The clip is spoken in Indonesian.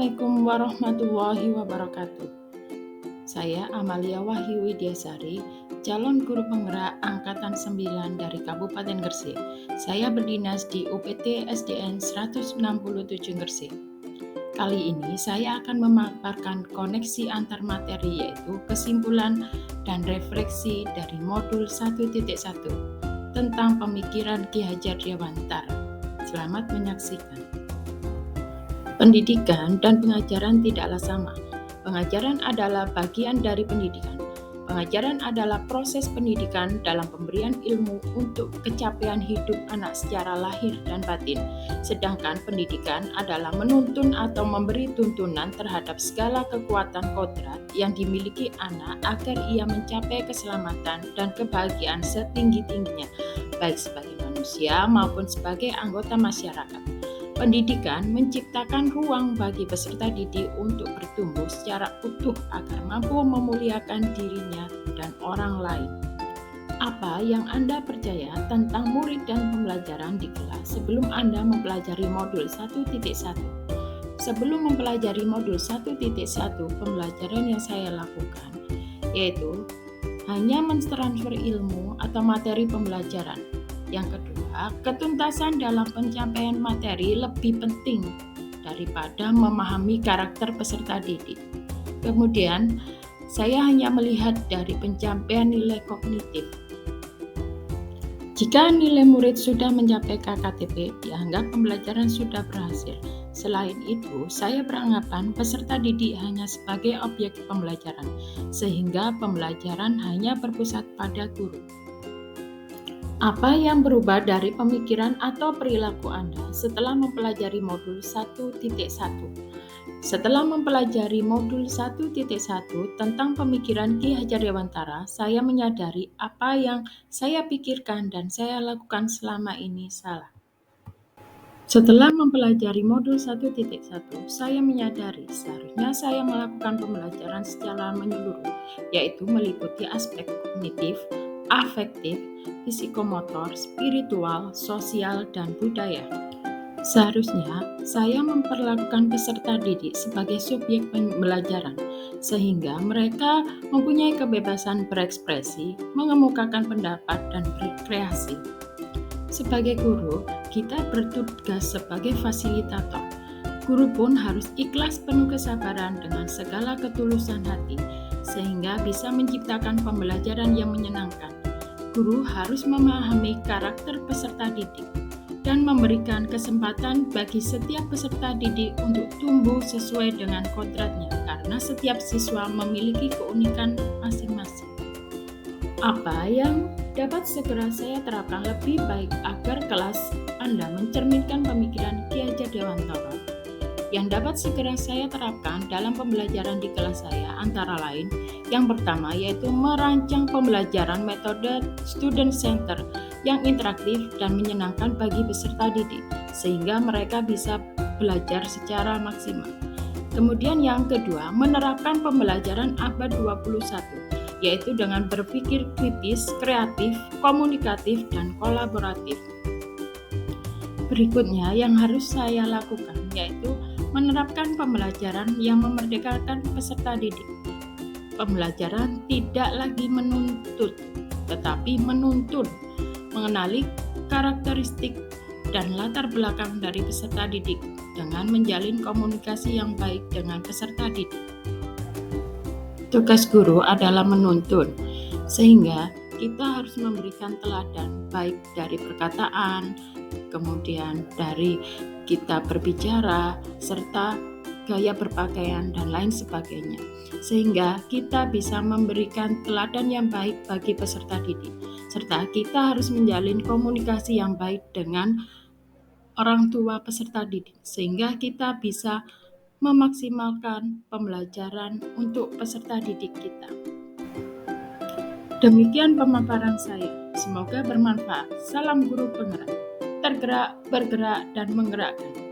Assalamualaikum warahmatullahi wabarakatuh. Saya Amalia Wahyu Widyasari, calon guru penggerak Angkatan 9 dari Kabupaten Gresik. Saya berdinas di UPT SDN 167 Gresik. Kali ini saya akan memaparkan koneksi antar materi, yaitu kesimpulan dan refleksi dari modul 1.1 tentang pemikiran Ki Hajar Dewantara. Selamat menyaksikan. Pendidikan dan pengajaran tidaklah sama. Pengajaran adalah bagian dari pendidikan. Pengajaran adalah proses pendidikan dalam pemberian ilmu untuk capaian hidup anak secara lahir dan batin. Sedangkan pendidikan adalah menuntun atau memberi tuntunan terhadap segala kekuatan kodrat yang dimiliki anak agar ia mencapai keselamatan dan kebahagiaan setinggi-tingginya, baik sebagai manusia maupun sebagai anggota masyarakat. Pendidikan menciptakan ruang bagi peserta didik untuk bertumbuh secara utuh agar mampu memuliakan dirinya dan orang lain. Apa yang Anda percaya tentang murid dan pembelajaran di kelas sebelum Anda mempelajari modul 1.1? Sebelum mempelajari modul 1.1, pembelajaran yang saya lakukan yaitu hanya mentransfer ilmu atau materi pembelajaran. Yang kedua, ketuntasan dalam pencapaian materi lebih penting daripada memahami karakter peserta didik. Kemudian, saya hanya melihat dari pencapaian nilai kognitif. Jika nilai murid sudah mencapai KKTP, dianggap pembelajaran sudah berhasil. Selain itu, saya beranggapan peserta didik hanya sebagai objek pembelajaran, sehingga pembelajaran hanya berpusat pada guru. Apa yang berubah dari pemikiran atau perilaku Anda setelah mempelajari modul 1.1? Setelah mempelajari modul 1.1 tentang pemikiran Ki Hajar Dewantara, saya menyadari apa yang saya pikirkan dan saya lakukan selama ini salah. Setelah mempelajari modul 1.1, saya menyadari seharusnya saya melakukan pembelajaran secara menyeluruh, yaitu meliputi aspek kognitif, afektif, psikomotor, spiritual, sosial, dan budaya. Seharusnya saya memperlakukan peserta didik sebagai subjek pembelajaran, sehingga mereka mempunyai kebebasan berekspresi, mengemukakan pendapat, dan berkreasi. Sebagai guru, kita bertugas sebagai fasilitator. Guru pun harus ikhlas penuh kesabaran dengan segala ketulusan hati, sehingga bisa menciptakan pembelajaran yang menyenangkan. Guru harus memahami karakter peserta didik dan memberikan kesempatan bagi setiap peserta didik untuk tumbuh sesuai dengan kodratnya, karena setiap siswa memiliki keunikan masing-masing. Apa yang dapat segera saya terapkan lebih baik agar kelas Anda mencerminkan pemikiran Ki Hajar Dewantara? Yang dapat segera saya terapkan dalam pembelajaran di kelas saya antara lain, yang pertama yaitu merancang pembelajaran metode student center yang interaktif dan menyenangkan bagi peserta didik, sehingga mereka bisa belajar secara maksimal. Kemudian yang kedua, menerapkan pembelajaran abad 21, yaitu dengan berpikir kritis, kreatif, komunikatif, dan kolaboratif. Berikutnya yang harus saya lakukan yaitu menerapkan pembelajaran yang memerdekakan peserta didik. Pembelajaran tidak lagi menuntut, tetapi menuntun, mengenali karakteristik dan latar belakang dari peserta didik dengan menjalin komunikasi yang baik dengan peserta didik. Tugas guru adalah menuntun, sehingga kita harus memberikan teladan baik dari perkataan, kemudian dari kita berbicara, serta gaya berpakaian dan lain sebagainya, sehingga kita bisa memberikan teladan yang baik bagi peserta didik, serta kita harus menjalin komunikasi yang baik dengan orang tua peserta didik, sehingga kita bisa memaksimalkan pembelajaran untuk peserta didik kita. Demikian pemaparan saya, semoga bermanfaat. Salam guru penggerak, tergerak, bergerak, dan menggerakkan.